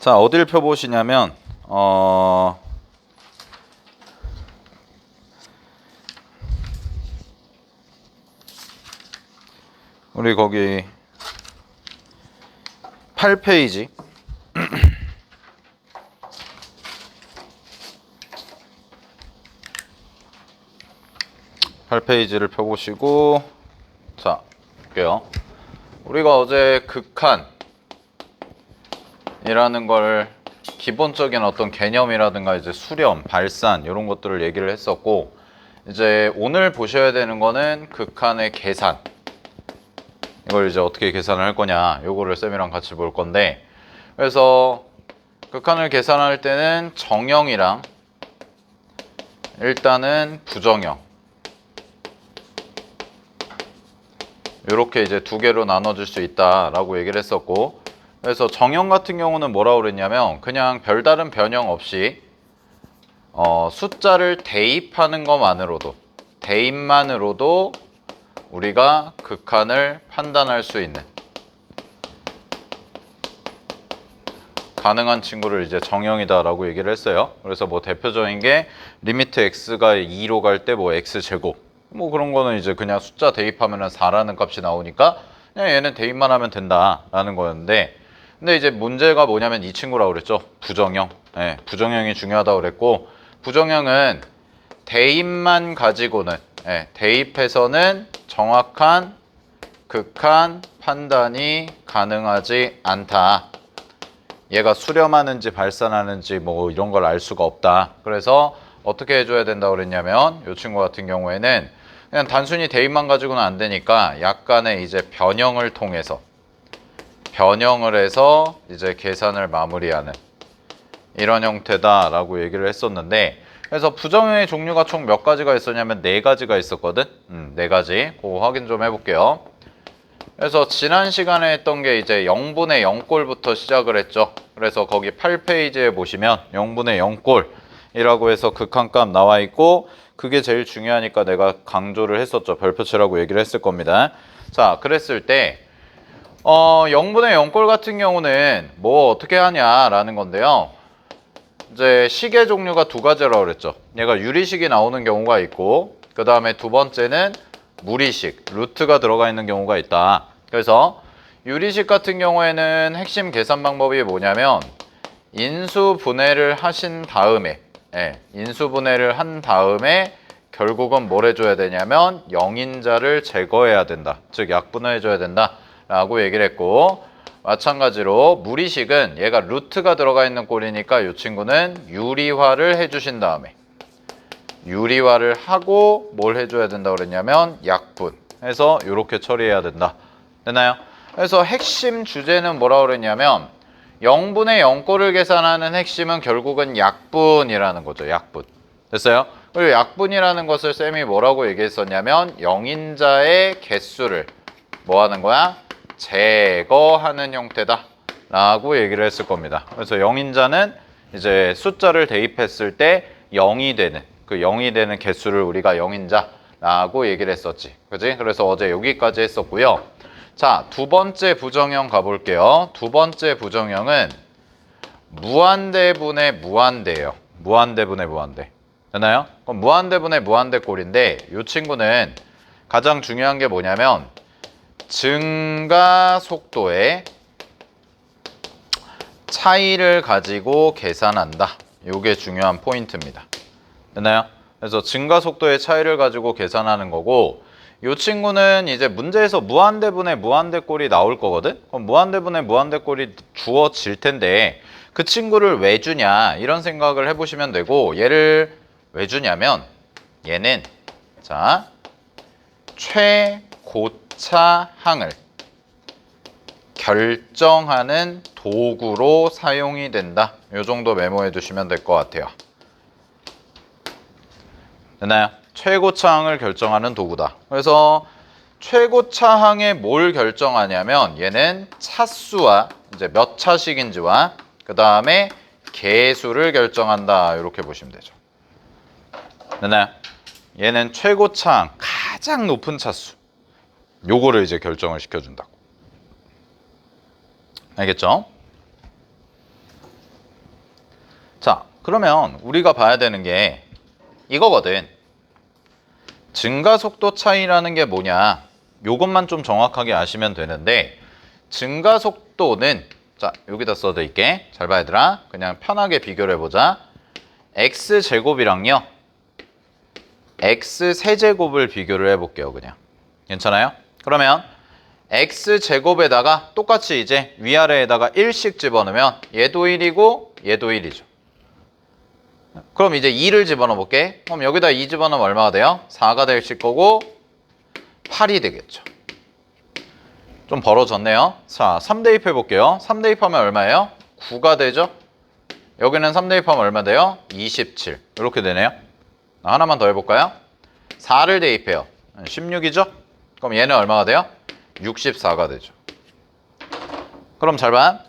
자, 어딜 펴보시냐면 우리 거기 8페이지 8페이지를 펴보시고, 자, 볼게요. 우리가 어제 극한이라는 걸 기본적인 어떤 개념이라든가 이제 수렴, 발산 이런 것들을 얘기를 했었고, 이제 오늘 보셔야 되는 거는 극한의 계산. 이걸 이제 어떻게 계산을 할 거냐, 요거를 쌤이랑 같이 볼 건데, 그래서 극한을 계산할 때는 정형이랑 일단은 부정형, 이렇게 이제 두 개로 나눠질 수 있다라고 얘기를 했었고, 그래서 정형 같은 경우는 뭐라고 그랬냐면 그냥 별다른 변형 없이 숫자를 대입하는 것만으로도, 대입만으로도 우리가 극한을 판단할 수 있는 가능한 친구를 이제 정형이다라고 얘기를 했어요. 그래서 뭐 대표적인 게 리미트 x가 2로 갈 때 뭐 x제곱, 뭐 그런 거는 이제 그냥 숫자 대입하면은 4라는 값이 나오니까 그냥 얘는 대입만 하면 된다라는 거였는데, 근데 이제 문제가 뭐냐면 이 친구라고 그랬죠. 부정형. 네, 부정형이 중요하다고 그랬고, 부정형은 대입만 가지고는, 대입해서는 정확한 극한 판단이 가능하지 않다. 얘가 수렴하는지 발산하는지 뭐 이런 걸 알 수가 없다. 그래서 어떻게 해줘야 된다고 그랬냐면, 이 친구 같은 경우에는 그냥 단순히 대입만 가지고는 안 되니까 약간의 이제 변형을 통해서, 변형을 해서 이제 계산을 마무리하는 이런 형태다라고 얘기를 했었는데, 그래서 부정형의 종류가 총 몇 가지가 있었냐면 4가지가 있었거든. 4가지. 그거 확인 좀 해볼게요. 그래서 지난 시간에 했던 게 이제 0분의 0꼴부터 시작을 했죠. 그래서 거기 8페이지에 보시면 0분의 0꼴이라고 해서 극한값 나와 있고, 그게 제일 중요하니까 내가 강조를 했었죠. 별표치라고 얘기를 했을 겁니다. 자, 그랬을 때 0분의 0꼴 같은 경우는 뭐 어떻게 하냐라는 건데요. 이제 식의 종류가 2가지라고 그랬죠. 얘가 유리식이 나오는 경우가 있고, 그 다음에 두 번째는 무리식, 루트가 들어가 있는 경우가 있다. 그래서 유리식 같은 경우에는 핵심 계산 방법이 뭐냐면 인수분해를 하신 다음에, 인수분해를 한 다음에 결국은 뭘 해줘야 되냐면 영인자를 제거해야 된다. 즉 약분해줘야 된다 라고 얘기를 했고, 마찬가지로 무리식은 얘가 루트가 들어가 있는 꼴이니까 이 친구는 유리화를 해주신 다음에, 유리화를 하고 뭘 해줘야 된다고 그랬냐면 약분해서 이렇게 처리해야 된다. 됐나요? 그래서 핵심 주제는 뭐라고 그랬냐면 0분의 0꼴을 계산하는 핵심은 결국은 약분이라는 거죠. 약분. 됐어요? 그리고 약분이라는 것을 쌤이 뭐라고 얘기했었냐면 영인자의 개수를 뭐 하는 거야? 제거하는 형태다 라고 얘기를 했을 겁니다. 그래서 영인자는 이제 숫자를 대입했을 때 0이 되는, 그 0이 되는 개수를 우리가 영인자라고 얘기를 했었지. 그지? 그래서 어제 여기까지 했었고요. 자, 두 번째 부정형 가볼게요. 두 번째 부정형은 무한대분의 무한대예요. 무한대분의 무한대. 되나요? 그럼 무한대분의 무한대 꼴인데, 이 친구는 가장 중요한 게 뭐냐면 증가 속도의 차이를 가지고 계산한다. 이게 중요한 포인트입니다. 됐나요? 그래서 증가 속도의 차이를 가지고 계산하는 거고, 이 친구는 이제 문제에서 무한대분의 무한대꼴이 나올 거거든? 그럼 무한대분의 무한대꼴이 주어질 텐데 그 친구를 왜 주냐 이런 생각을 해보시면 되고, 얘를 왜 주냐면 얘는 자 최고차항을 결정하는 도구로 사용이 된다. 이 정도 메모해 두시면 될 것 같아요. 됐나요? 최고차항을 결정하는 도구다. 그래서 최고차항에 뭘 결정하냐면 얘는 차수와 이제 몇 차식인지와 그 다음에 개수를 결정한다. 이렇게 보시면 되죠. 됐나요? 얘는 최고차항, 가장 높은 차수, 요거를 이제 결정을 시켜준다고. 알겠죠? 그러면 우리가 봐야 되는 게 이거거든. 증가속도 차이라는 게 뭐냐, 요것만 좀 정확하게 아시면 되는데, 증가속도는, 자 여기다 써드릴게. 잘 봐 얘들아. 그냥 편하게 비교를 해보자. x제곱이랑요 x세제곱을 비교를 해볼게요. 그냥 괜찮아요? 그러면 x제곱에다가 똑같이 이제 위아래에다가 1씩 집어넣으면 얘도 1이고 얘도 1이죠. 그럼 이제 2를 집어넣어 볼게. 그럼 여기다 2 집어넣으면 얼마가 돼요? 4가 될 거고 8이 되겠죠. 좀 벌어졌네요. 자, 3 대입해 볼게요. 3 대입하면 얼마예요? 9가 되죠? 여기는 3 대입하면 얼마 돼요? 27. 이렇게 되네요. 하나만 더 해볼까요? 4를 대입해요. 16이죠? 그럼 얘는 얼마가 돼요? 64가 되죠. 그럼 잘 봐.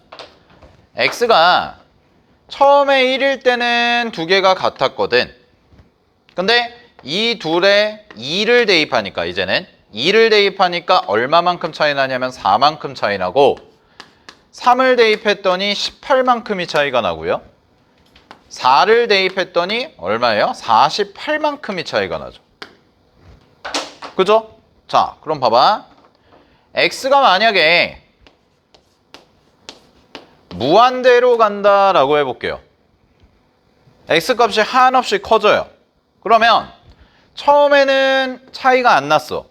x가 처음에 1일 때는 두 개가 같았거든. 근데 이 둘에 2를 대입하니까 이제는 2를 대입하니까 얼마만큼 차이 나냐면 4만큼 차이 나고, 3을 대입했더니 18만큼이 차이가 나고요. 4를 대입했더니 얼마예요? 48만큼이 차이가 나죠. 그죠? 자, 그럼 봐봐. x가 만약에 무한대로 간다라고 해볼게요. x값이 한없이 커져요. 그러면 처음에는 차이가 안 났어.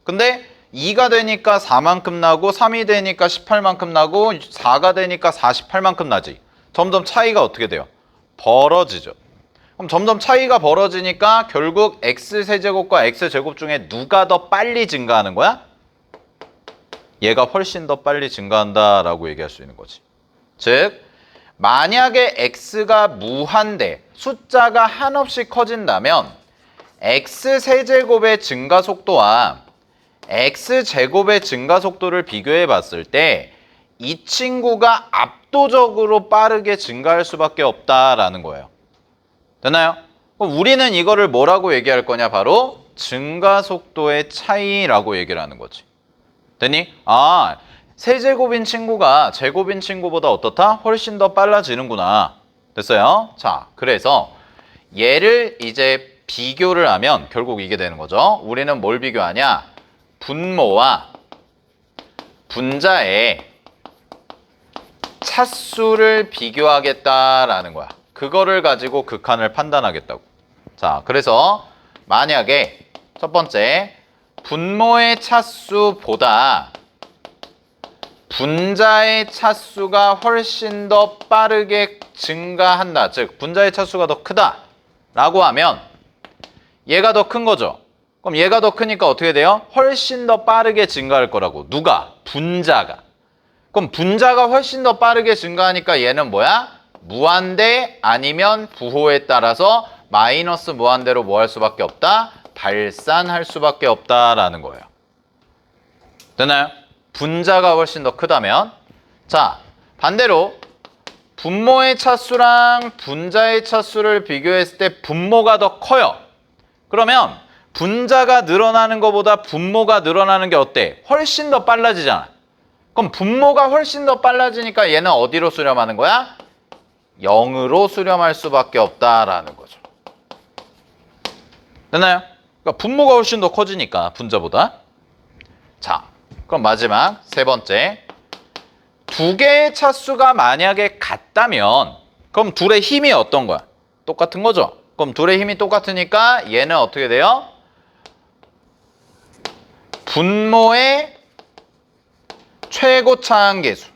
근데 2가 되니까 4만큼 나고, 3이 되니까 18만큼 나고, 4가 되니까 48만큼 나지. 점점 차이가 어떻게 돼요? 벌어지죠. 그럼 점점 차이가 벌어지니까 결국 x세제곱과 x제곱 중에 누가 더 빨리 증가하는 거야? 얘가 훨씬 더 빨리 증가한다라고 얘기할 수 있는 거지. 즉, 만약에 x가 무한대, 숫자가 한없이 커진다면 x세제곱의 증가속도와 x제곱의 증가속도를 비교해 봤을 때 이 친구가 압도적으로 빠르게 증가할 수밖에 없다라는 거예요. 됐나요? 그럼 우리는 이거를 뭐라고 얘기할 거냐? 바로 증가속도의 차이라고 얘기를 하는 거지. 됐니? 아, 세제곱인 친구가 제곱인 친구보다 어떻다? 훨씬 더 빨라지는구나. 됐어요? 자, 그래서 얘를 이제 비교를 하면 결국 이게 되는 거죠. 우리는 뭘 비교하냐? 분모와 분자의 차수를 비교하겠다라는 거야. 그거를 가지고 극한을 판단하겠다고. 자, 그래서 만약에 첫 번째, 분모의 차수보다 분자의 차수가 훨씬 더 빠르게 증가한다. 즉, 분자의 차수가 더 크다 라고 하면 얘가 더 큰 거죠. 그럼 얘가 더 크니까 어떻게 돼요? 훨씬 더 빠르게 증가할 거라고. 누가? 분자가. 그럼 분자가 훨씬 더 빠르게 증가하니까 얘는 뭐야? 무한대 아니면 부호에 따라서 마이너스 무한대로 뭐 할 수밖에 없다? 발산할 수밖에 없다라는 거예요. 되나요? 분자가 훨씬 더 크다면. 자, 반대로 분모의 차수랑 분자의 차수를 비교했을 때 분모가 더 커요. 그러면 분자가 늘어나는 것보다 분모가 늘어나는 게 어때? 훨씬 더 빨라지잖아. 그럼 분모가 훨씬 더 빨라지니까 얘는 어디로 수렴하는 거야? 0으로 수렴할 수밖에 없다라는 거죠. 됐나요? 그러니까 분모가 훨씬 더 커지니까 분자보다. 자, 그럼 마지막 세 번째. 두 개의 차수가 만약에 같다면 그럼 둘의 힘이 어떤 거야? 똑같은 거죠. 그럼 둘의 힘이 똑같으니까 얘는 어떻게 돼요? 분모의 최고차항계수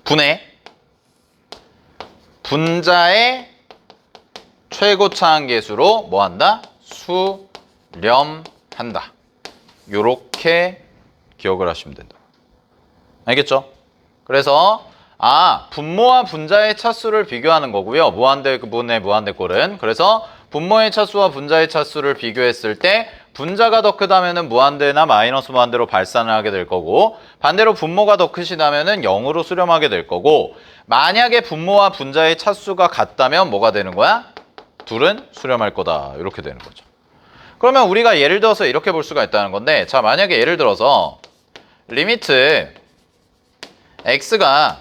분의 분자의 최고차항계수로 뭐한다? 수렴한다. 요렇게 기억을 하시면 된다. 알겠죠? 그래서 분모와 분자의 차수를 비교하는 거고요. 무한대분의 무한대꼴은. 그래서 분모의 차수와 분자의 차수를 비교했을 때 분자가 더 크다면은 무한대나 마이너스 무한대로 발산을 하게 될 거고, 반대로 분모가 더 크시다면은 0으로 수렴하게 될 거고, 만약에 분모와 분자의 차수가 같다면 뭐가 되는 거야? 둘은 수렴할 거다. 이렇게 되는 거죠. 그러면 우리가 예를 들어서 이렇게 볼 수가 있다는 건데, 자, 만약에 예를 들어서 리미트 x가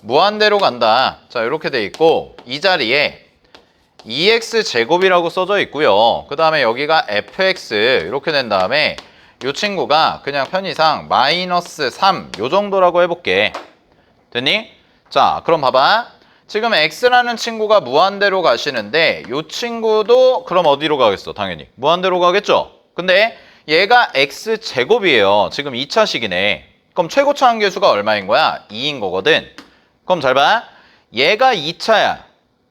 무한대로 간다. 자, 이렇게 돼 있고 이 자리에 2x 제곱이라고 써져 있고요. 그 다음에 여기가 fx 이렇게 된 다음에 이 친구가 그냥 편의상 마이너스 3 요 정도라고 해볼게. 됐니? 자, 그럼 봐봐. 지금 x라는 친구가 무한대로 가시는데 이 친구도 그럼 어디로 가겠어? 당연히 무한대로 가겠죠? 근데 얘가 x 제곱이에요. 지금 2차식이네. 그럼 최고차 함계수가 얼마인 거야? 2인 거거든. 그럼 잘 봐. 얘가 2차야.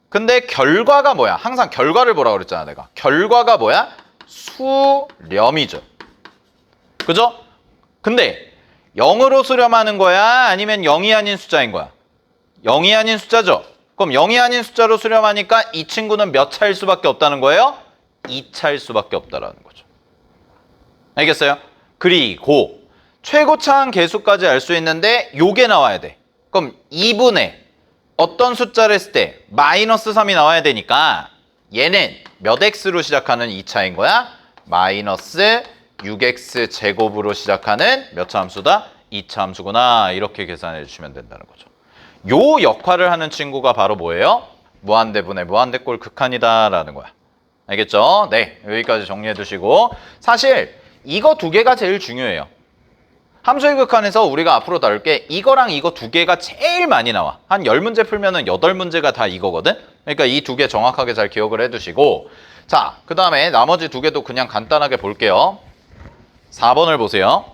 근데 결과가 뭐야? 항상 결과를 보라고 그랬잖아, 내가. 결과가 뭐야? 수렴이죠. 그죠? 근데 0으로 수렴하는 거야? 아니면 0이 아닌 숫자인 거야? 0이 아닌 숫자죠? 그럼 0이 아닌 숫자로 수렴하니까 이 친구는 몇 차일 수밖에 없다는 거예요? 2차일 수밖에 없다라는 거죠. 알겠어요? 그리고 최고차항 계수까지 알 수 있는데 요게 나와야 돼. 그럼 2분의 어떤 숫자를 했을 때 마이너스 3이 나와야 되니까 얘는 몇 x로 시작하는 2차인 거야? 마이너스 6x 제곱으로 시작하는 몇 차 함수다? 2차 함수구나. 이렇게 계산해 주시면 된다는 거죠. 요 역할을 하는 친구가 바로 뭐예요? 무한대분의 무한대꼴 극한이다라는 거야. 알겠죠? 네, 여기까지 정리해 두시고 사실 이거 두 개가 제일 중요해요. 함수의 극한에서 우리가 앞으로 다룰 게 이거랑 이거 두 개가 제일 많이 나와. 한 10문제 풀면은 8문제가 다 이거거든? 그러니까 이 두 개 정확하게 잘 기억을 해두시고 자, 그 다음에 나머지 두 개도 그냥 간단하게 볼게요. 4번을 보세요.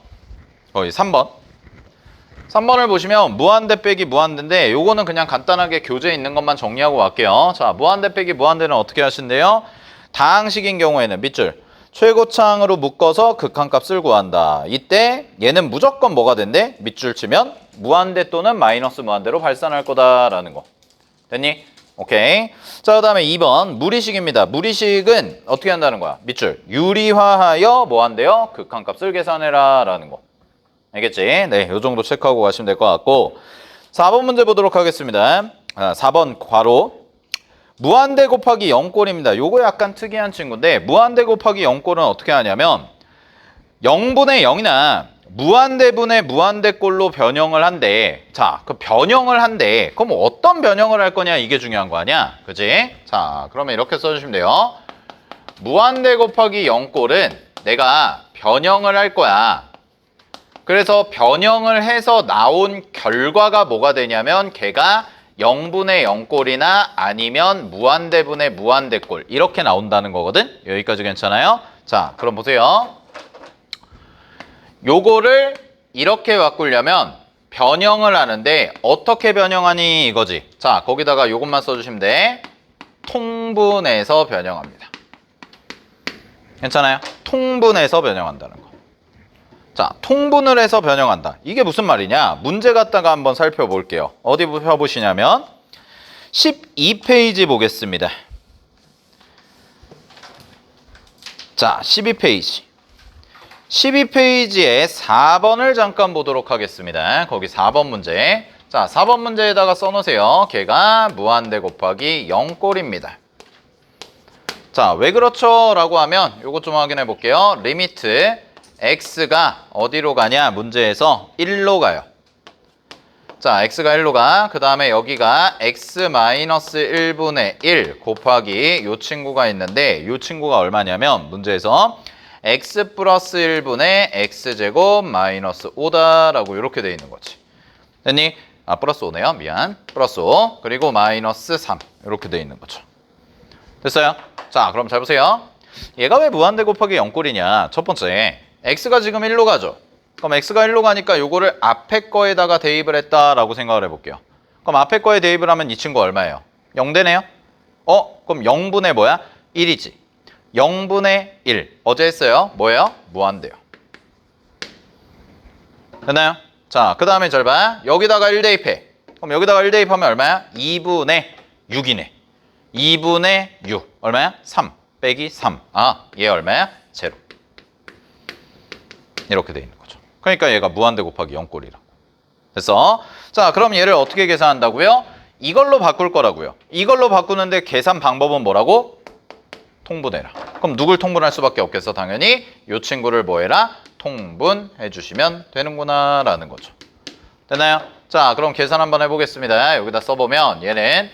거의 3번. 3번을 보시면 무한대 빼기 무한대인데 요거는 그냥 간단하게 교재에 있는 것만 정리하고 갈게요. 자, 무한대 빼기 무한대는 어떻게 하신대요? 다항식인 경우에는 밑줄 최고차항으로 묶어서 극한값을 구한다. 이때 얘는 무조건 뭐가 된대? 밑줄 치면 무한대 또는 마이너스 무한대로 발산할 거다라는 거. 됐니? 오케이. 자, 그 다음에 2번 무리식입니다. 무리식은 어떻게 한다는 거야? 밑줄 유리화하여 뭐 한대요? 극한값을 계산해라 라는 거. 알겠지? 네, 요 정도 체크하고 가시면 될 것 같고 4번 문제 보도록 하겠습니다. 4번 괄호 무한대 곱하기 0꼴입니다. 요거 약간 특이한 친구인데 무한대 곱하기 0꼴은 어떻게 하냐면 0분의 0이나 무한대분의 무한대꼴로 변형을 한대. 자, 그 변형을 한대. 그럼 어떤 변형을 할 거냐 이게 중요한 거 아니야? 그지? 자, 그러면 이렇게 써주시면 돼요. 무한대 곱하기 0꼴은 내가 변형을 할 거야. 그래서 변형을 해서 나온 결과가 뭐가 되냐면 걔가 0분의 0꼴이나 아니면 무한대분의 무한대꼴 이렇게 나온다는 거거든. 여기까지 괜찮아요? 자, 그럼 보세요. 요거를 이렇게 바꾸려면 변형을 하는데 어떻게 변형하니 이거지. 자, 거기다가 요것만 써주시면 돼. 통분해서 변형합니다. 괜찮아요? 통분해서 변형한다는 거. 자, 통분을 해서 변형한다. 이게 무슨 말이냐? 문제 갖다가 한번 살펴볼게요. 어디 펴보시냐면 12페이지 보겠습니다. 자, 12페이지. 12페이지에 4번을 잠깐 보도록 하겠습니다. 거기 4번 문제. 자, 4번 문제에다가 써놓으세요. 걔가 무한대 곱하기 0꼴입니다. 자, 왜 그렇죠? 라고 하면 요것 좀 확인해 볼게요. 리미트 x가 어디로 가냐? 문제에서 1로 가요. 자, x가 1로 가. 그 다음에 여기가 x-1분의 1 곱하기 요 친구가 있는데 요 친구가 얼마냐면 문제에서 x 플러스 1분의 x제곱 마이너스 5다라고 이렇게 돼 있는 거지. 됐니? 아, 플러스 5네요. 미안. 플러스 5 그리고 마이너스 3 이렇게 돼 있는 거죠. 됐어요? 자, 그럼 잘 보세요. 얘가 왜 무한대 곱하기 0꼴이냐? 첫 번째, x가 지금 1로 가죠. 그럼 x가 1로 가니까 요거를 앞에 거에다가 대입을 했다라고 생각을 해볼게요. 그럼 앞에 거에 대입을 하면 이 친구 얼마예요? 0되네요? 그럼 0분의 뭐야? 1이지. 0분의 1. 어제 했어요. 뭐예요? 무한대요. 됐나요? 자, 그 다음에 잘 봐. 여기다가 1 대입해. 그럼 여기다가 1 대입하면 얼마야? 2분의 6이네. 2분의 6. 얼마야? 3 빼기 3. 아, 얘 얼마야? 0. 이렇게 돼 있는 거죠. 그러니까 얘가 무한대 곱하기 0꼴이라고. 됐어? 자, 그럼 얘를 어떻게 계산한다고요? 이걸로 바꿀 거라고요. 이걸로 바꾸는데 계산 방법은 뭐라고? 통분해라. 그럼 누굴 통분할 수밖에 없겠어? 당연히 이 친구를 뭐 해라? 통분해 주시면 되는구나 라는 거죠. 됐나요? 자, 그럼 계산 한번 해보겠습니다. 여기다 써보면 얘는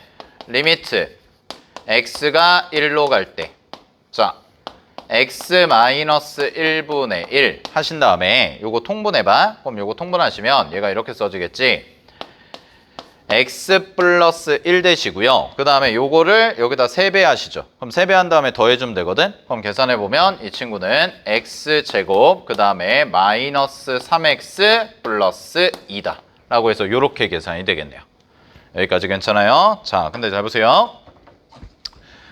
리미트 x가 1로 갈 때, 자, x-1분의 1 하신 다음에 요거 통분해봐. 그럼 요거 통분하시면 얘가 이렇게 써지겠지. x 플러스 1 되시고요. 그 다음에 요거를 여기다 3배 하시죠. 그럼 3배 한 다음에 더해주면 되거든. 그럼 계산해보면 이 친구는 x제곱 그 다음에 마이너스 3x 플러스 2다 라고 해서 요렇게 계산이 되겠네요. 여기까지 괜찮아요? 자, 근데 잘 보세요.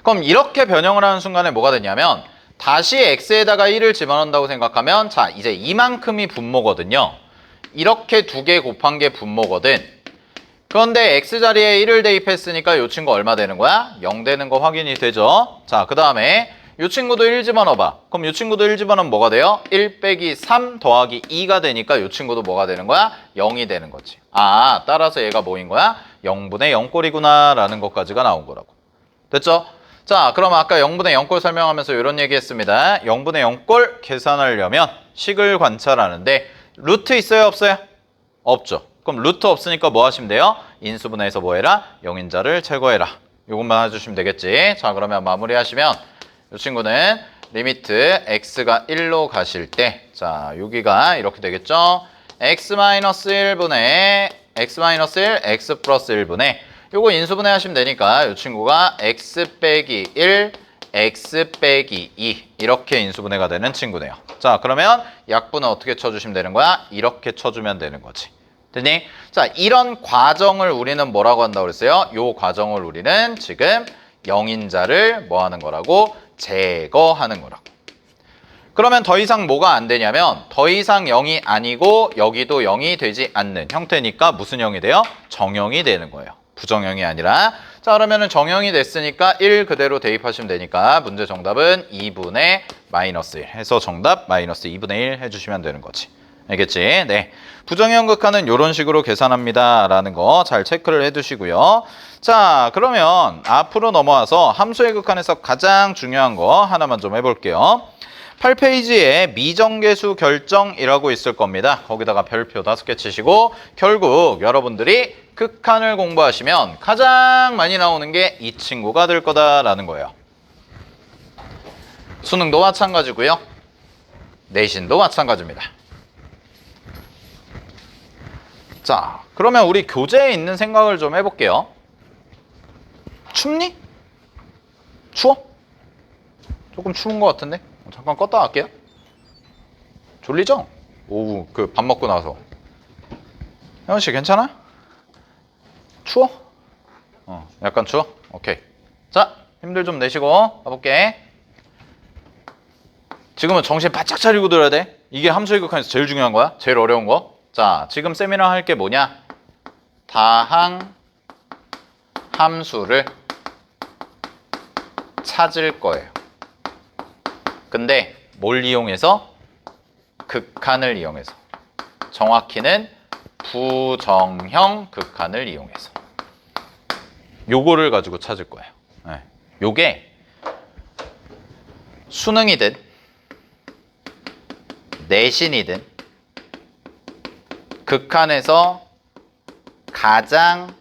그럼 이렇게 변형을 하는 순간에 뭐가 되냐면 다시 x에다가 1을 집어넣는다고 생각하면 자, 이제 이만큼이 분모거든요. 이렇게 두 개 곱한 게 분모거든. 그런데 x자리에 1을 대입했으니까 이 친구 얼마 되는 거야? 0 되는 거 확인이 되죠? 자, 그 다음에 이 친구도 1 집어넣어봐. 그럼 이 친구도 1 집어넣으면 뭐가 돼요? 1 빼기 3 더하기 2가 되니까 이 친구도 뭐가 되는 거야? 0이 되는 거지. 아, 따라서 얘가 뭐인 거야? 0분의 0꼴이구나 라는 것까지가 나온 거라고. 됐죠? 자, 그럼 아까 0분의 0꼴 설명하면서 이런 얘기 했습니다. 0분의 0꼴 계산하려면 식을 관찰하는데 루트 있어요? 없어요? 없죠. 그럼 루트 없으니까 뭐 하시면 돼요? 인수분해해서 뭐 해라? 영인자를 제거해라. 이것만 해주시면 되겠지. 자, 그러면 마무리하시면 이 친구는 리미트 x가 1로 가실 때, 자, 여기가 이렇게 되겠죠? x-1분의 x-1, x 플러스 1분의 요거 인수분해 하시면 되니까 이 친구가 x 빼기 1, x 빼기 2 이렇게 인수분해가 되는 친구네요. 자, 그러면 약분은 어떻게 쳐주시면 되는 거야? 이렇게 쳐주면 되는 거지. 됐니? 자, 이런 과정을 우리는 뭐라고 한다고 그랬어요? 요 과정을 우리는 지금 영인자를 뭐 하는 거라고? 제거하는 거라고. 그러면 더 이상 뭐가 안 되냐면 더 이상 0이 아니고 여기도 0이 되지 않는 형태니까 무슨 형이 돼요? 정형이 되는 거예요. 부정형이 아니라. 자, 그러면은 정형이 됐으니까 1 그대로 대입하시면 되니까 문제 정답은 2분의 마이너스 1 해서 정답 마이너스 2분의 1 해주시면 되는 거지. 알겠지? 네. 부정형 극한은 이런 식으로 계산합니다 라는 거 잘 체크를 해두시고요. 자, 그러면 앞으로 넘어와서 함수의 극한에서 가장 중요한 거 하나만 좀 해볼게요. 8페이지에 미정계수 결정이라고 있을 겁니다. 거기다가 별표 5개 치시고 결국 여러분들이 극한을 공부하시면 가장 많이 나오는 게 이 친구가 될 거다라는 거예요. 수능도 마찬가지고요. 내신도 마찬가지입니다. 자, 그러면 우리 교재에 있는 생각을 좀 해볼게요. 춥니? 추워? 조금 추운 것 같은데? 잠깐 껐다 갈게요. 졸리죠? 오후 그 밥 먹고 나서. 혜원 씨 괜찮아? 추워? 약간 추워? 오케이. 자, 힘들 좀 내시고 가볼게. 지금은 정신 바짝 차리고 들어야 돼. 이게 함수의 극한에서 제일 중요한 거야. 제일 어려운 거. 자, 지금 세미나 할 게 뭐냐? 다항 함수를 찾을 거예요. 근데 뭘 이용해서? 극한을 이용해서. 정확히는 부정형 극한을 이용해서. 요거를 가지고 찾을 거예요. 네. 요게 수능이든 내신이든 극한에서 가장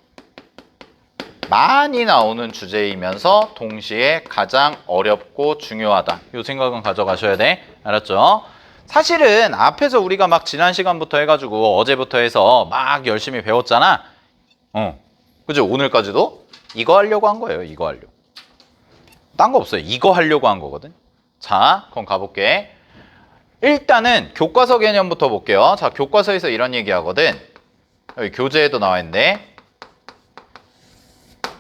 많이 나오는 주제이면서 동시에 가장 어렵고 중요하다. 이 생각은 가져가셔야 돼. 알았죠? 사실은 앞에서 우리가 막 지난 시간부터 해가지고 어제부터 해서 막 열심히 배웠잖아. 그죠? 오늘까지도 이거 하려고 한 거예요. 이거 하려고. 딴 거 없어요. 이거 하려고 한 거거든. 자, 그럼 가볼게. 일단은 교과서 개념부터 볼게요. 자, 교과서에서 이런 얘기 하거든. 여기 교재에도 나와 있는데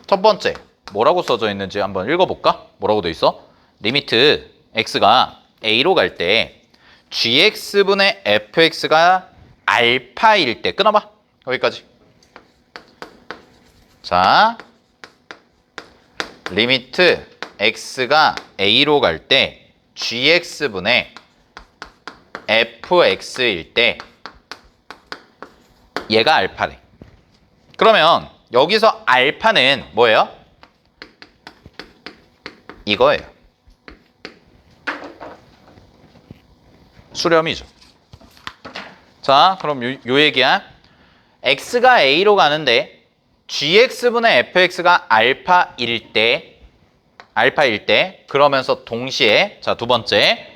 첫 번째 뭐라고 써져 있는지 한번 읽어볼까? 뭐라고 돼 있어? 리미트 x가 a로 갈 때 gx분의 fx가 알파일 때 끊어봐. 여기까지. 자, 리미트 x가 a로 갈 때 gx분의 fx일 때 얘가 알파래. 그러면 여기서 알파는 뭐예요? 이거예요. 수렴이죠. 자, 그럼 요 얘기야. x가 a로 가는데 gx분의 fx가 알파일 때 그러면서 동시에 자, 두 번째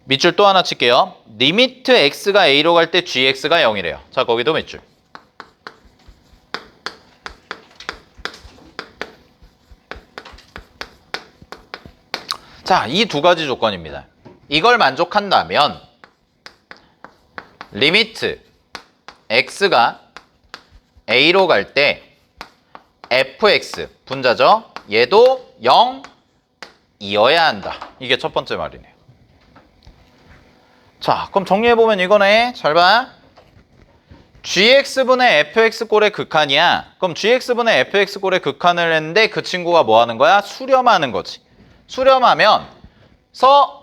밑줄 또 하나 칠게요. 리미트 x가 a로 갈 때 gx가 0이래요. 자, 거기도 밑줄. 자, 이 두 가지 조건입니다. 이걸 만족한다면 리미트 x가 a로 갈 때 fx 분자죠. 얘도 0이어야 한다. 이게 첫 번째 말이네요. 자, 그럼 정리해보면 이거네. 잘 봐. gx분의 fx꼴의 극한이야. 그럼 gx분의 fx꼴의 극한을 했는데 그 친구가 뭐 하는 거야? 수렴하는 거지. 수렴하면서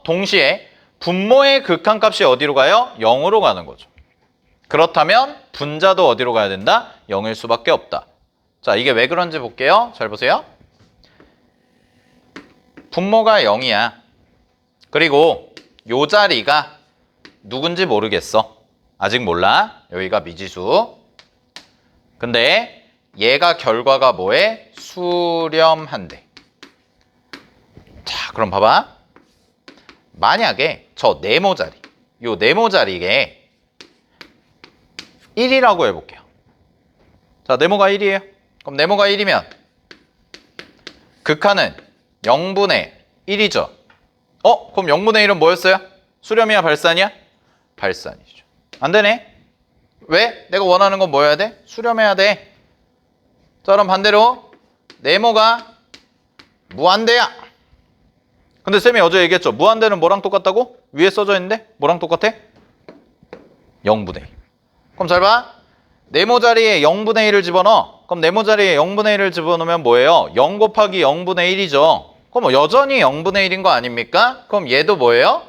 동시에 분모의 극한값이 어디로 가요? 0으로 가는 거죠. 그렇다면 분자도 어디로 가야 된다? 0일 수밖에 없다. 자, 이게 왜 그런지 볼게요. 잘 보세요. 분모가 0이야. 그리고 요 자리가 누군지 모르겠어. 아직 몰라. 여기가 미지수. 근데 얘가 결과가 뭐해? 수렴한대. 자, 그럼 봐봐. 만약에 저 네모 자리, 요 네모 자리에 1이라고 해볼게요. 자, 네모가 1이에요. 그럼 네모가 1이면 극한은 0분의 1이죠. 그럼 0분의 1은 뭐였어요? 수렴이야, 발산이야? 발산이죠. 안 되네. 왜? 내가 원하는 건 뭐여야 돼? 수렴해야 돼. 자, 그럼 반대로 네모가 무한대야. 근데 쌤이 어제 얘기했죠. 무한대는 뭐랑 똑같다고? 위에 써져 있는데 뭐랑 똑같아? 0분의 1. 그럼 잘 봐. 네모 자리에 0분의 1을 집어넣어. 그럼 네모 자리에 0분의 1을 집어넣으면 뭐예요? 0 곱하기 0분의 1이죠. 그럼 여전히 0분의 1인 거 아닙니까? 그럼 얘도 뭐예요?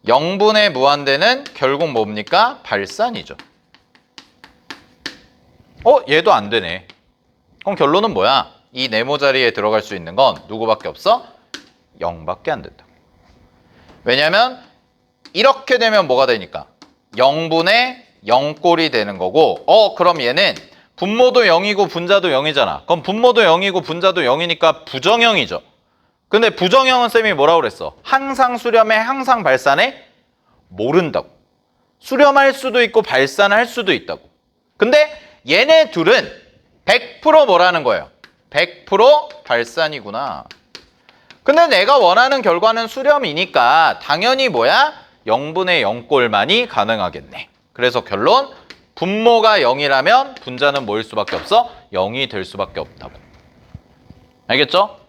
0분의 무한대는 결국 뭡니까? 발산이죠. 얘도 안 되네. 그럼 결론은 뭐야? 이 네모 자리에 들어갈 수 있는 건 누구밖에 없어? 0밖에 안 된다. 왜냐면 이렇게 되면 뭐가 되니까? 0분의 0꼴이 되는 거고 그럼 얘는 분모도 0이고 분자도 0이잖아. 그럼 분모도 0이고 분자도 0이니까 부정형이죠. 근데 부정형은 쌤이 뭐라고 그랬어? 항상 수렴해, 항상 발산해? 모른다고. 수렴할 수도 있고 발산할 수도 있다고. 근데 얘네 둘은 100% 뭐라는 거예요? 100% 발산이구나. 근데 내가 원하는 결과는 수렴이니까 당연히 뭐야? 0분의 0꼴만이 가능하겠네. 그래서 결론, 분모가 0이라면 분자는 뭐일 수밖에 없어? 0이 될 수밖에 없다고. 알겠죠?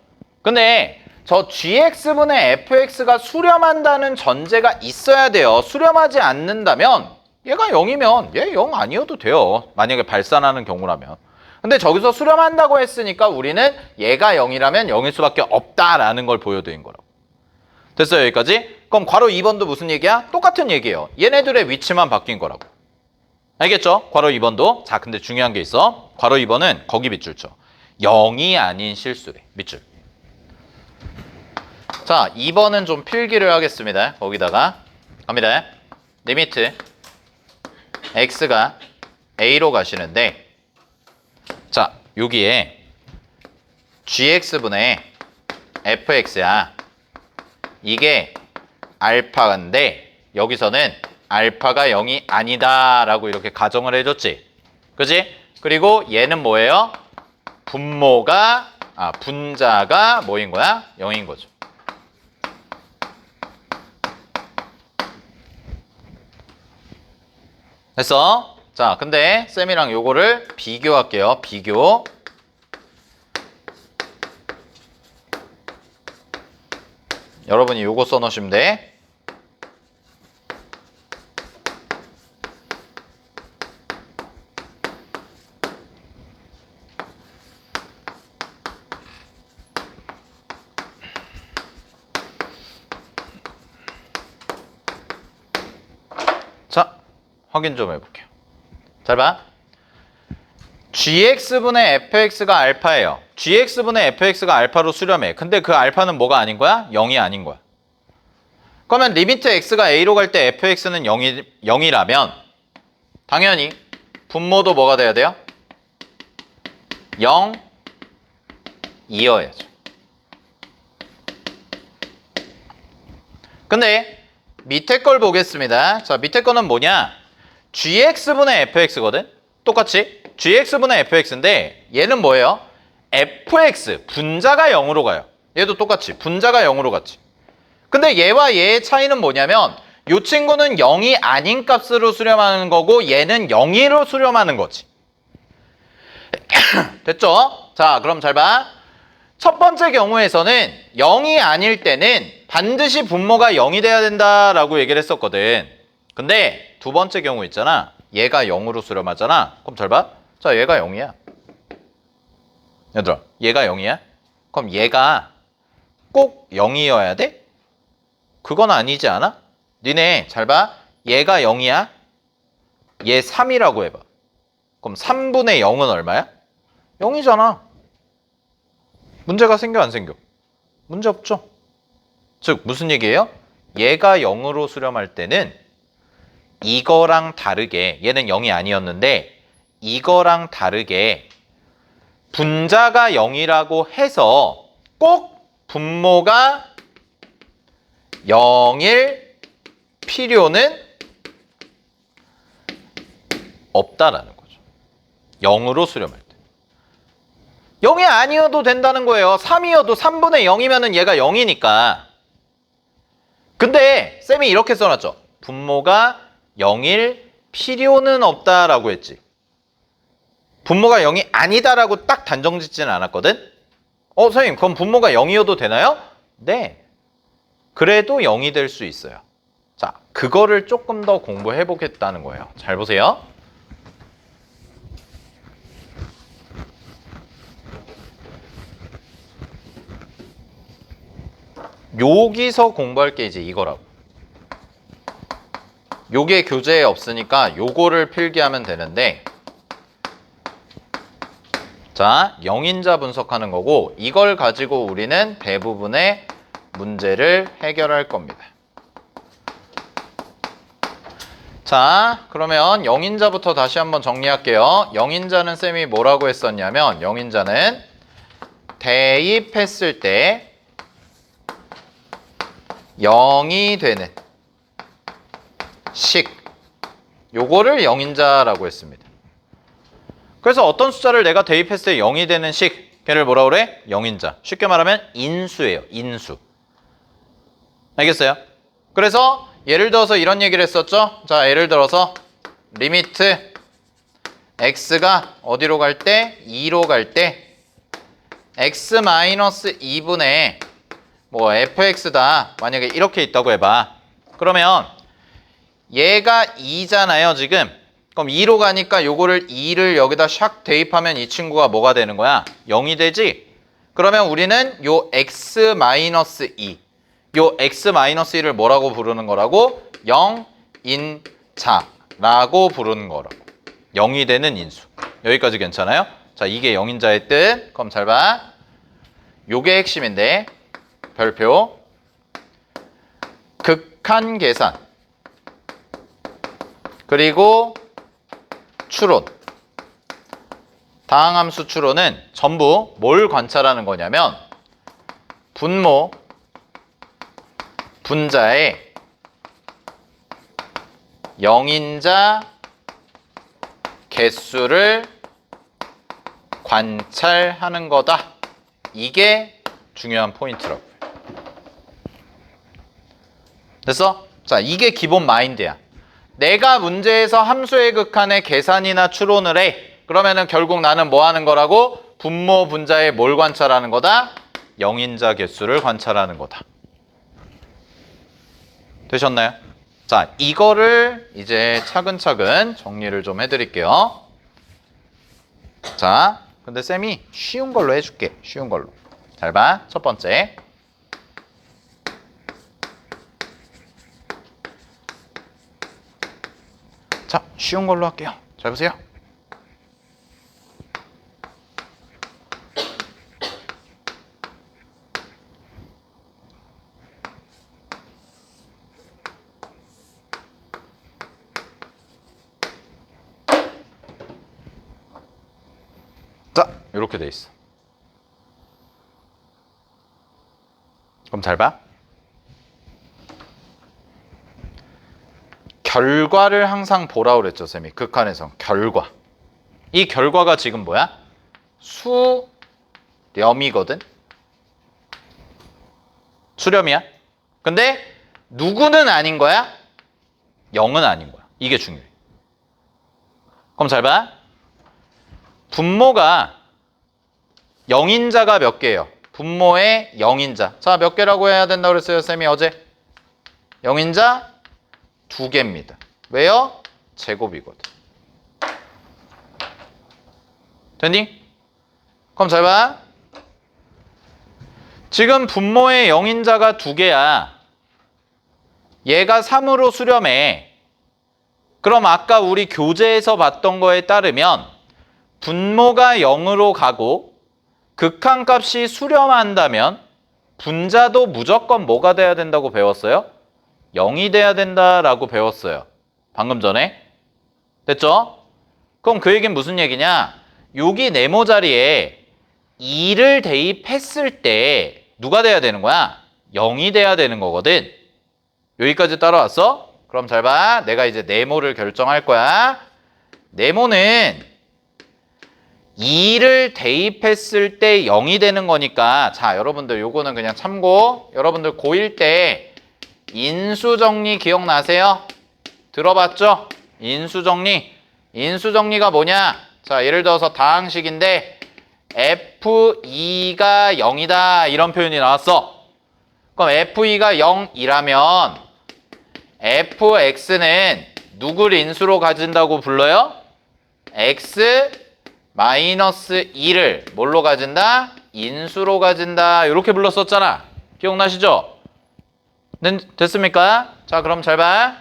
근데 저 gx분의 fx가 수렴한다는 전제가 있어야 돼요. 수렴하지 않는다면 얘가 0이면 얘 0 아니어도 돼요. 만약에 발산하는 경우라면. 근데 저기서 수렴한다고 했으니까 우리는 얘가 0이라면 0일 수밖에 없다라는 걸 보여드린 거라고. 됐어요, 여기까지? 그럼 괄호 2번도 무슨 얘기야? 똑같은 얘기예요. 얘네들의 위치만 바뀐 거라고. 알겠죠? 괄호 2번도. 자, 근데 중요한 게 있어. 괄호 2번은 거기 밑줄 쳐. 0이 아닌 실수래. 밑줄. 자, 2번은 좀 필기를 하겠습니다. 거기다가 갑니다. 리미트 x가 a로 가시는데 자, 여기에 gx분의 fx야. 이게 알파인데 여기서는 알파가 0이 아니다 라고 이렇게 가정을 해줬지. 그지? 그리고 얘는 뭐예요? 분자가 뭐인 거야? 0인 거죠. 됐어? 자, 근데 쌤이랑 요거를 비교할게요. 비교. 여러분이 요거 써놓으시면 돼. 자, 확인 좀 해볼게요. 잘 봐. gx분의 fx가 알파예요. gx분의 fx가 알파로 수렴해. 근데 그 알파는 뭐가 아닌 거야? 0이 아닌 거야. 그러면 리미트 x가 a로 갈 때 fx는 0이라면 당연히 분모도 뭐가 돼야 돼요? 0 이어야죠. 근데 밑에 걸 보겠습니다. 자, 밑에 거는 뭐냐? gx분의 fx거든? 똑같이 gx분의 fx인데 얘는 뭐예요? fx, 분자가 0으로 가요. 얘도 똑같이 분자가 0으로 갔지. 근데 얘와 얘의 차이는 뭐냐면 이 친구는 0이 아닌 값으로 수렴하는 거고 얘는 0으로 수렴하는 거지. 됐죠? 자, 그럼 잘 봐. 첫 번째 경우에서는 0이 아닐 때는 반드시 분모가 0이 돼야 된다라고 얘기를 했었거든. 근데 두 번째 경우 있잖아. 얘가 0으로 수렴하잖아. 그럼 잘 봐. 자, 얘가 0이야. 얘들아, 얘가 0이야? 그럼 얘가 꼭 0이어야 돼? 그건 아니지 않아? 니네 잘 봐. 얘가 0이야? 얘 3이라고 해봐. 그럼 3분의 0은 얼마야? 0이잖아. 문제가 생겨 안 생겨? 문제 없죠. 즉 무슨 얘기예요? 얘가 0으로 수렴할 때는 이거랑 다르게 얘는 0이 아니었는데 이거랑 다르게 분자가 0이라고 해서 꼭 분모가 0일 필요는 없다라는 거죠. 0으로 수렴할 때. 0이 아니어도 된다는 거예요. 3이어도 3분의 0이면 얘가 0이니까. 근데 쌤이 이렇게 써놨죠. 분모가 0일 필요는 없다라고 했지. 분모가 0이 아니다라고 딱 단정 짓지는 않았거든. 선생님 그럼 분모가 0이어도 되나요? 네. 그래도 0이 될 수 있어요. 자, 그거를 조금 더 공부해 보겠다는 거예요. 잘 보세요. 여기서 공부할 게 이제 이거라고. 요게 교재에 없으니까 요거를 필기하면 되는데 자, 영인자 분석하는 거고 이걸 가지고 우리는 대부분의 문제를 해결할 겁니다. 자, 그러면 영인자부터 다시 한번 정리할게요. 영인자는 쌤이 뭐라고 했었냐면 영인자는 대입했을 때 0이 되는 식 요거를 영인자라고 했습니다. 그래서 어떤 숫자를 내가 대입했을 때 0이 되는 식 걔를 뭐라 그래? 영인자. 쉽게 말하면 인수예요. 인수. 알겠어요? 그래서 예를 들어서 이런 얘기를 했었죠. 자, 예를 들어서 리미트 x가 어디로 갈 때? 2로 갈 때 x-2분의 뭐 fx다. 만약에 이렇게 있다고 해봐. 그러면 얘가 2잖아요, 지금. 그럼 2로 가니까 요거를 2를 여기다 샥 대입하면 이 친구가 뭐가 되는 거야? 0이 되지? 그러면 우리는 요 x-2 요 x-1을 뭐라고 부르는 거라고? 영인자라고 부르는 거라고. 0이 되는 인수. 여기까지 괜찮아요? 자, 이게 영인자의 뜻. 그럼 잘 봐. 요게 핵심인데 별표 극한 계산 그리고 추론 다항함수 추론은 전부 뭘 관찰하는 거냐면 분모 분자의 영인자 개수를 관찰하는 거다. 이게 중요한 포인트라고요. 됐어? 자, 이게 기본 마인드야. 내가 문제에서 함수의 극한의 계산이나 추론을 해. 그러면은 결국 나는 뭐 하는 거라고? 분모 분자의 뭘 관찰하는 거다? 영인자 개수를 관찰하는 거다. 되셨나요? 자, 이거를 이제 차근차근 정리를 좀 해드릴게요. 자, 근데 쌤이 쉬운 걸로 해줄게. 쉬운 걸로. 잘 봐. 첫 번째. 자, 쉬운 걸로 할게요. 잘 보세요. 이렇게 돼 있어. 그럼 잘 봐. 결과를 항상 보라 그랬죠, 쌤이. 극한에서 결과. 이 결과가 지금 뭐야? 수렴이거든. 수렴이야. 근데 누구는 아닌 거야? 0은 아닌 거야. 이게 중요해. 그럼 잘 봐. 분모가 0인자가 몇 개예요? 분모의 0인자. 자, 몇 개라고 해야 된다고 그랬어요, 쌤이 어제? 0인자 2개입니다. 왜요? 제곱이거든. 됐니? 그럼 잘 봐. 지금 분모의 0인자가 2개야. 얘가 3으로 수렴해. 그럼 아까 우리 교재에서 봤던 거에 따르면 분모가 0으로 가고 극한값이 수렴한다면 분자도 무조건 뭐가 돼야 된다고 배웠어요? 0이 돼야 된다라고 배웠어요. 방금 전에. 됐죠? 그럼 그 얘기는 무슨 얘기냐? 여기 네모 자리에 2를 대입했을 때 누가 돼야 되는 거야? 0이 돼야 되는 거거든. 여기까지 따라왔어? 그럼 잘 봐. 내가 이제 네모를 결정할 거야. 네모는 2를 대입했을 때 0이 되는 거니까 자, 여러분들 요거는 그냥 참고. 여러분들 고1 때 인수정리 기억나세요? 들어봤죠? 인수정리. 인수정리가 뭐냐? 자, 예를 들어서 다항식인데 F2가 0이다 이런 표현이 나왔어. 그럼 F2가 0이라면 Fx는 누구를 인수로 가진다고 불러요? X 마이너스 2를 뭘로 가진다? 인수로 가진다. 이렇게 불렀었잖아. 기억나시죠? 됐습니까? 자, 그럼 잘 봐.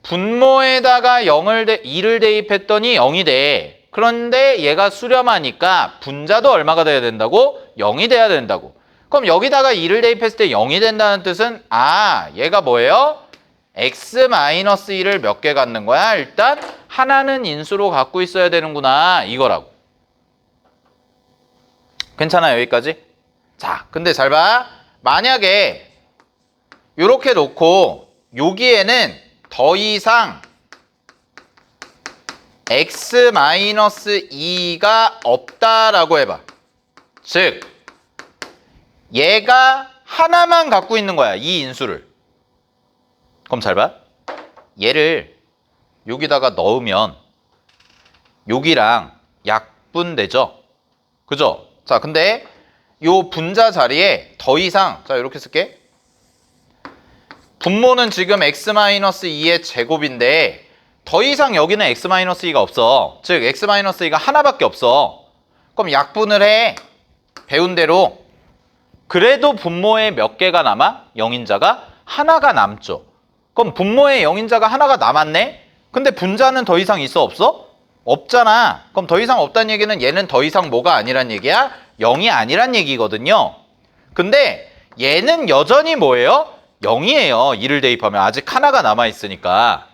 분모에다가 2를 대입했더니 0이 돼. 그런데 얘가 수렴하니까 분자도 얼마가 돼야 된다고? 0이 돼야 된다고. 그럼 여기다가 2를 대입했을 때 0이 된다는 뜻은 얘가 뭐예요? x-1을 몇 개 갖는 거야? 일단 하나는 인수로 갖고 있어야 되는구나 이거라고. 괜찮아요 여기까지? 자, 근데 잘 봐. 만약에 이렇게 놓고 여기에는 더 이상 x-2가 없다라고 해봐. 즉 얘가 하나만 갖고 있는 거야 이 인수를. 그럼 잘 봐. 얘를 여기다가 넣으면 여기랑 약분되죠? 그죠? 자, 근데 요 분자 자리에 더 이상 자 이렇게 쓸게. 분모는 지금 x-2의 제곱인데 더 이상 여기는 x-2가 없어. 즉 x-2가 하나밖에 없어. 그럼 약분을 해. 배운 대로. 그래도 분모에 몇 개가 남아? 0인자가 하나가 남죠. 그럼 분모에 0인자가 하나가 남았네? 근데 분자는 더 이상 있어 없어? 없잖아. 그럼 더 이상 없다는 얘기는 얘는 더 이상 뭐가 아니란 얘기야? 0이 아니란 얘기거든요. 근데 얘는 여전히 뭐예요? 0이에요. 2를 대입하면 아직 하나가 남아있으니까.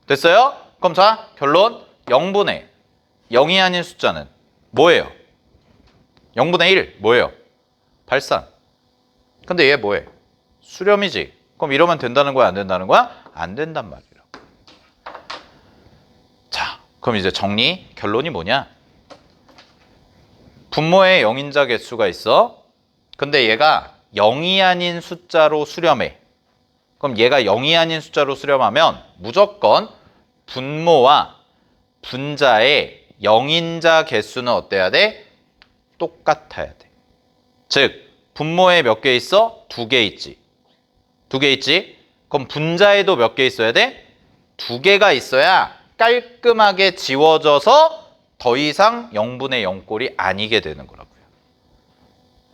됐어요? 그럼 자, 결론 0분의 0이 아닌 숫자는 뭐예요? 0분의 1 뭐예요? 발산. 근데 얘 뭐해? 수렴이지. 그럼 이러면 된다는 거야? 안 된다는 거야? 안 된단 말이라고. 자, 그럼 이제 정리. 결론이 뭐냐? 분모에 0인자 개수가 있어. 근데 얘가 0이 아닌 숫자로 수렴해. 그럼 얘가 0이 아닌 숫자로 수렴하면 무조건 분모와 분자의 0인자 개수는 어때야 돼? 똑같아야 돼. 즉 분모에 몇 개 있어? 2개 있지. 2개 있지? 그럼 분자에도 몇 개 있어야 돼? 2개가 있어야 깔끔하게 지워져서 더 이상 0분의 0꼴이 아니게 되는 거라고요.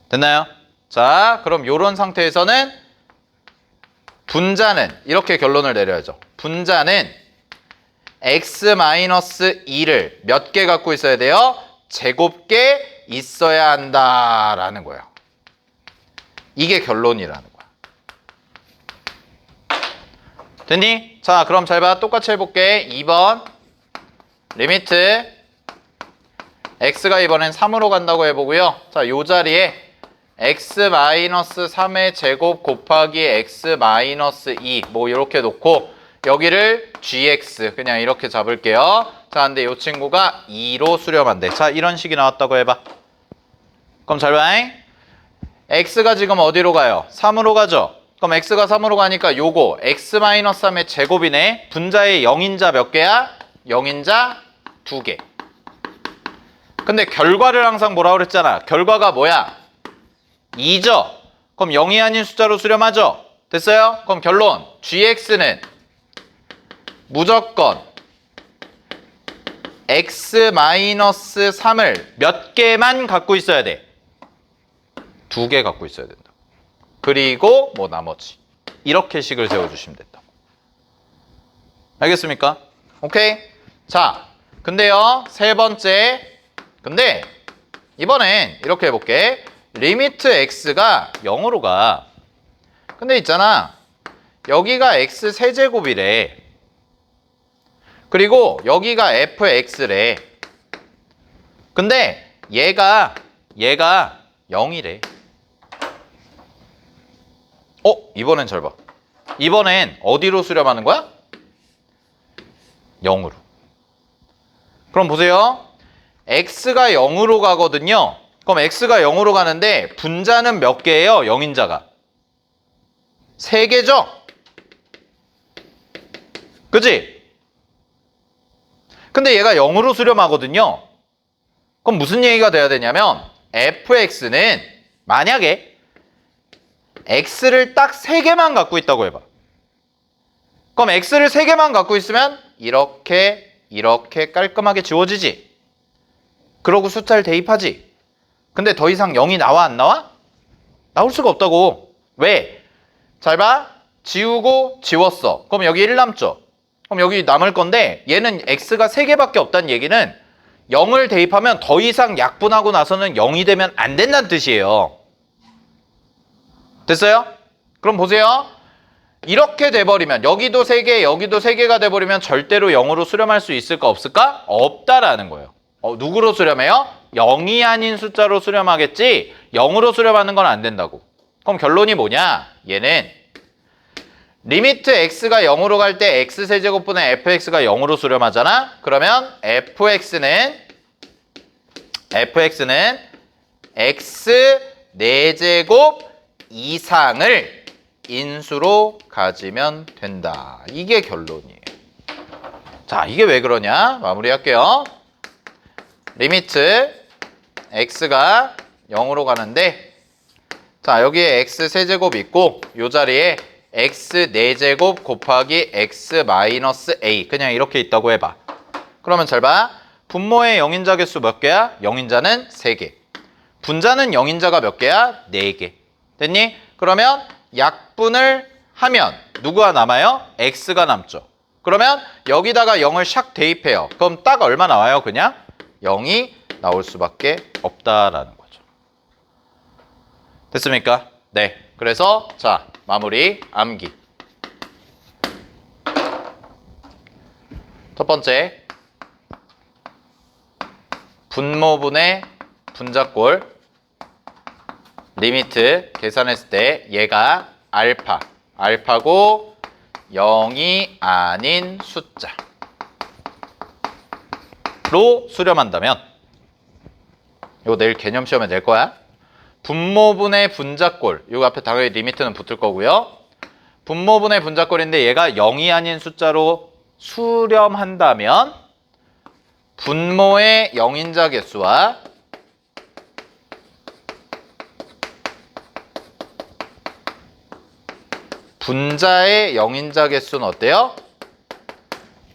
됐나요? 자, 그럼 이런 상태에서는 분자는 이렇게 결론을 내려야죠. 분자는 x-2를 몇 개 갖고 있어야 돼요? 제곱개 있어야 한다라는 거예요. 이게 결론이라는 거야. 됐니? 자, 그럼 잘 봐. 똑같이 해볼게. 2번 리미트 x가 이번엔 3으로 간다고 해보고요. 자, 요 자리에 x-3의 제곱 곱하기 x-2 뭐 이렇게 놓고 여기를 gx 그냥 이렇게 잡을게요. 자, 근데 이 친구가 2로 수렴한대. 자, 이런 식이 나왔다고 해봐. 그럼 잘 봐. x가 지금 어디로 가요? 3으로 가죠. 그럼 x가 3으로 가니까 요거 x-3의 제곱이네. 분자의 0인자 몇 개야? 0인자 2개. 근데 결과를 항상 뭐라 그랬잖아. 결과가 뭐야? 2죠. 그럼 0이 아닌 숫자로 수렴하죠. 됐어요? 그럼 결론 gx는 무조건 x-3을 몇 개만 갖고 있어야 돼? 2개 갖고 있어야 된다. 그리고 뭐 나머지 이렇게 식을 세워주시면 된다. 알겠습니까? 오케이? 자, 근데요 세 번째, 근데 이번엔 이렇게 해볼게. 리미트 x가 0으로 가. 근데 있잖아, 여기가 x 세제곱이래. 그리고 여기가 fx래. 근데 얘가 0이래. 이번엔 잘 봐. 이번엔 어디로 수렴하는 거야? 0으로. 그럼 보세요. x가 0으로 가거든요. 그럼 x가 0으로 가는데 분자는 몇 개예요? 0인자가 3개죠? 그치? 근데 얘가 0으로 수렴하거든요. 그럼 무슨 얘기가 돼야 되냐면 fx는 만약에 x를 딱 3개만 갖고 있다고 해봐. 그럼 x를 3개만 갖고 있으면 이렇게 깔끔하게 지워지지. 그러고 숫자를 대입하지. 근데 더 이상 0이 나와 안 나와? 나올 수가 없다고. 왜? 잘 봐. 지우고 지웠어. 그럼 여기 1 남죠. 그럼 여기 남을 건데 얘는 x가 3개밖에 없다는 얘기는 0을 대입하면 더 이상 약분하고 나서는 0이 되면 안 된다는 뜻이에요. 됐어요? 그럼 보세요. 이렇게 돼버리면 여기도 3개 여기도 3개가 돼버리면 절대로 0으로 수렴할 수 있을까 없을까? 없다라는 거예요. 누구로 수렴해요? 0이 아닌 숫자로 수렴하겠지 0으로 수렴하는 건 안 된다고. 그럼 결론이 뭐냐? 얘는 리미트 x가 0으로 갈 때 x세제곱분의 fx가 0으로 수렴하잖아? 그러면 fx는 x 4제곱 이상을 인수로 가지면 된다. 이게 결론이에요. 자, 이게 왜 그러냐? 마무리할게요. 리미트 x가 0으로 가는데 자, 여기에 x 세제곱 있고 요 자리에 x 4제곱 곱하기 x 마이너스 a 그냥 이렇게 있다고 해봐. 그러면 잘 봐. 분모의 0인자 개수 몇 개야? 0인자는 3개. 분자는 0인자가 몇 개야? 4개. 됐니? 그러면 약분을 하면 누구가 남아요? x가 남죠. 그러면 여기다가 0을 샥 대입해요. 그럼 딱 얼마 나와요? 그냥 0이 나올 수밖에 없다라는 거죠. 됐습니까? 네. 그래서 자, 마무리 암기. 첫 번째, 분모분의 분자꼴 리미트 계산했을 때 얘가 알파고 0이 아닌 숫자로 수렴한다면 이거 내일 개념 시험에 낼 거야. 분모분의 분자꼴 이거 앞에 당연히 리미트는 붙을 거고요. 분모분의 분자꼴인데 얘가 0이 아닌 숫자로 수렴한다면 분모의 0인자 개수와 분자의 0인자 개수는 어때요?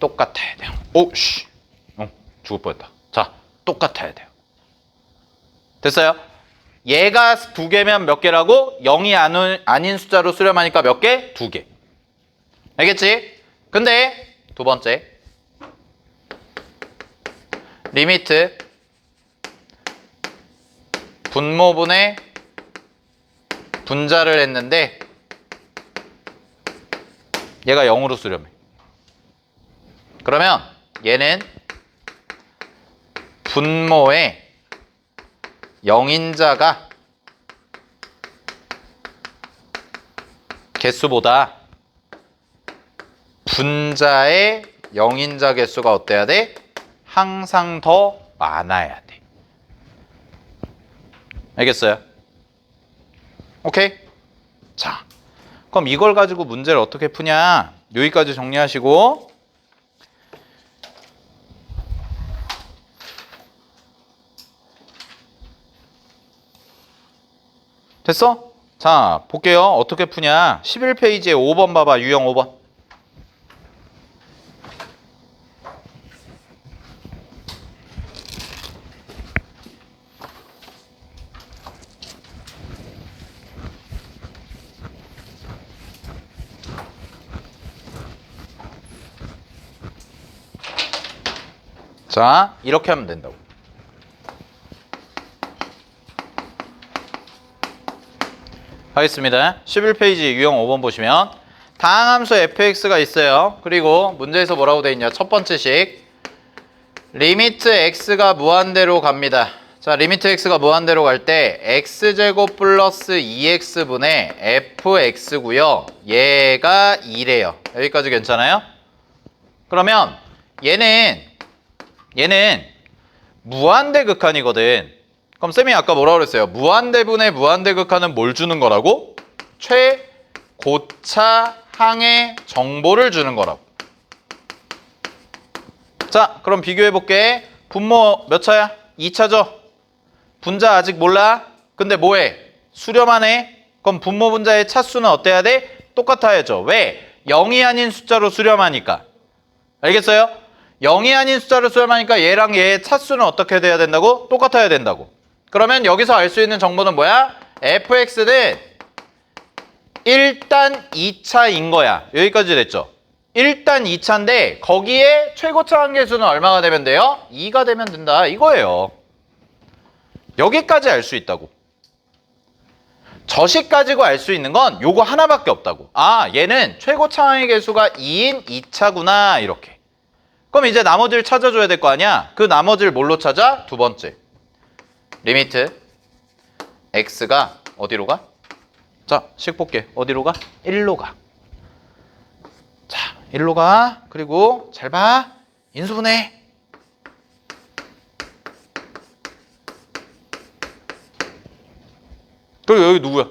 똑같아야 돼요. 오씨, 죽을 뻔했다. 자, 똑같아야 돼요. 됐어요? 얘가 2개면 몇 개라고? 0이 아닌 숫자로 수렴하니까 몇 개? 2개. 알겠지? 근데 두 번째, 리미트 분모분의 분자를 했는데 얘가 0으로 수렴해. 그러면 얘는 분모의 영인자가 개수보다 분자의 영인자 개수가 어때야 돼? 항상 더 많아야 돼. 알겠어요? 오케이? 자, 그럼 이걸 가지고 문제를 어떻게 푸냐? 여기까지 정리하시고 됐어? 자, 볼게요. 어떻게 푸냐? 11페이지에 5번 봐봐. 유형 5번. 자, 이렇게 하면 된다고. 하겠습니다. 11페이지 유형 5번 보시면 다항함수 fx가 있어요. 그리고 문제에서 뭐라고 돼 있냐? 첫 번째 식 리미트 x가 무한대로 갑니다. 자, 리미트 x가 무한대로 갈 때 x제곱 플러스 2x분의 fx고요. 얘가 2래요. 여기까지 괜찮아요? 그러면 얘는 무한대 극한이거든. 그럼 쌤이 아까 뭐라고 그랬어요? 무한대분의 무한대 극한은 뭘 주는 거라고? 최고차 항의 정보를 주는 거라고. 자, 그럼 비교해 볼게. 분모 몇 차야? 2차죠? 분자 아직 몰라? 근데 뭐해? 수렴만 해? 그럼 분모 분자의 차수는 어때야 돼? 똑같아야죠. 왜? 0이 아닌 숫자로 수렴하니까. 알겠어요? 0이 아닌 숫자로 수렴하니까 얘랑 얘의 차수는 어떻게 돼야 된다고? 똑같아야 된다고. 그러면 여기서 알 수 있는 정보는 뭐야? fx는 일단 2차인 거야. 여기까지 됐죠? 일단 2차인데 거기에 최고차 한계수는 얼마가 되면 돼요? 2가 되면 된다 이거예요. 여기까지 알 수 있다고. 저식 가지고 알 수 있는 건 요거 하나밖에 없다고. 아, 얘는 최고차 한계수가 2인 2차구나 이렇게. 그럼 이제 나머지를 찾아줘야 될 거 아니야? 그 나머지를 뭘로 찾아? 두 번째. 리미트 x가 어디로 가? 자, 식 볼게. 어디로 가? 1로 가. 자, 1로 가. 그리고 잘 봐. 인수분해. 그리고 여기 누구야?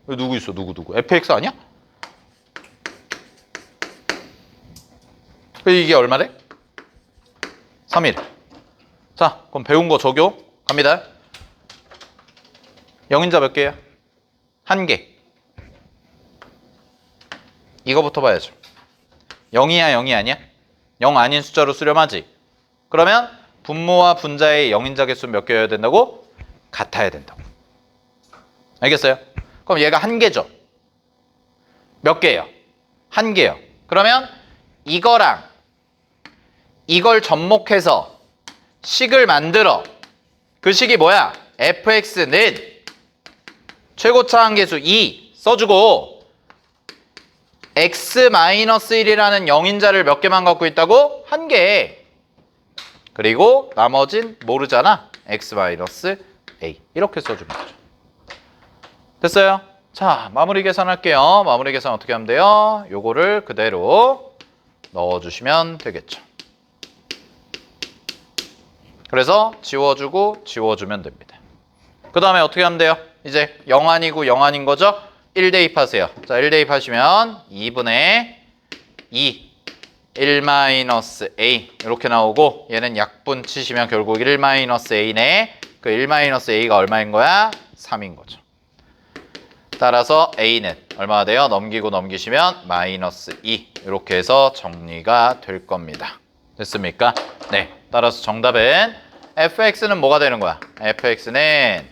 여기 누구 있어? 누구? fx 아니야? 이게 얼마래? 3일. 자, 그럼 배운 거 적용 갑니다. 영인자 몇 개야? 1개. 이거부터 봐야죠. 0이야, 0이 아니야? 0 아닌 숫자로 수렴하지. 그러면 분모와 분자의 영인자 개수 몇 개여야 된다고? 같아야 된다고. 알겠어요? 그럼 얘가 1개죠. 몇 개예요? 1개요. 그러면 이거랑 이걸 접목해서 식을 만들어. 그 식이 뭐야? fx는 최고차 한계수 2 써주고 x-1이라는 영인자를 몇 개만 갖고 있다고? 1개. 그리고 나머진 모르잖아. x-a 이렇게 써주면 되죠. 됐어요? 자, 마무리 계산할게요. 마무리 계산 어떻게 하면 돼요? 요거를 그대로 넣어주시면 되겠죠. 그래서 지워주고 지워주면 됩니다. 그 다음에 어떻게 하면 돼요? 이제 0 아니고 0 아닌 거죠? 1 대입하세요. 자, 1 대입하시면 2분의 2 1-a 이렇게 나오고 얘는 약분 치시면 결국 1-a네. 그 1-a가 얼마인 거야? 3인 거죠. 따라서 a는 얼마가 돼요? 넘기고 넘기시면 -2 이렇게 해서 정리가 될 겁니다. 됐습니까? 네. 따라서 정답은 fx는 뭐가 되는 거야? fx는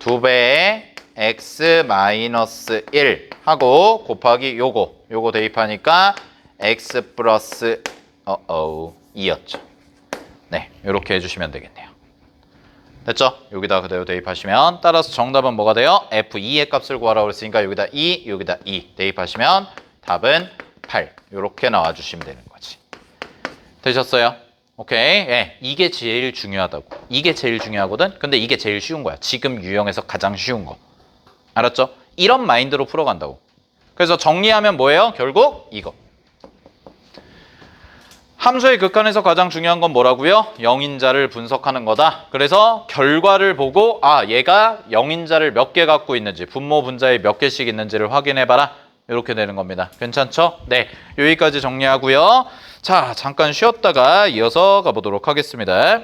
2배의 x-1 하고 곱하기 요거 대입하니까 x 플러스 2였죠. 네, 이렇게 해주시면 되겠네요. 됐죠? 여기다 그대로 대입하시면 따라서 정답은 뭐가 돼요? f2의 값을 구하라고 했으니까 여기다 2, 여기다 2 대입하시면 답은 8 이렇게 나와주시면 되는 거지. 되셨어요? 오케이. 예, 이게 제일 중요하다고. 이게 제일 중요하거든. 근데 이게 제일 쉬운 거야. 지금 유형에서 가장 쉬운 거. 알았죠? 이런 마인드로 풀어간다고. 그래서 정리하면 뭐예요? 결국 이거. 함수의 극한에서 가장 중요한 건 뭐라고요? 영인자를 분석하는 거다. 그래서 결과를 보고 얘가 영인자를 몇 개 갖고 있는지, 분모 분자에 몇 개씩 있는지를 확인해봐라. 이렇게 되는 겁니다. 괜찮죠? 네, 여기까지 정리하고요. 자, 잠깐 쉬었다가 이어서 가보도록 하겠습니다.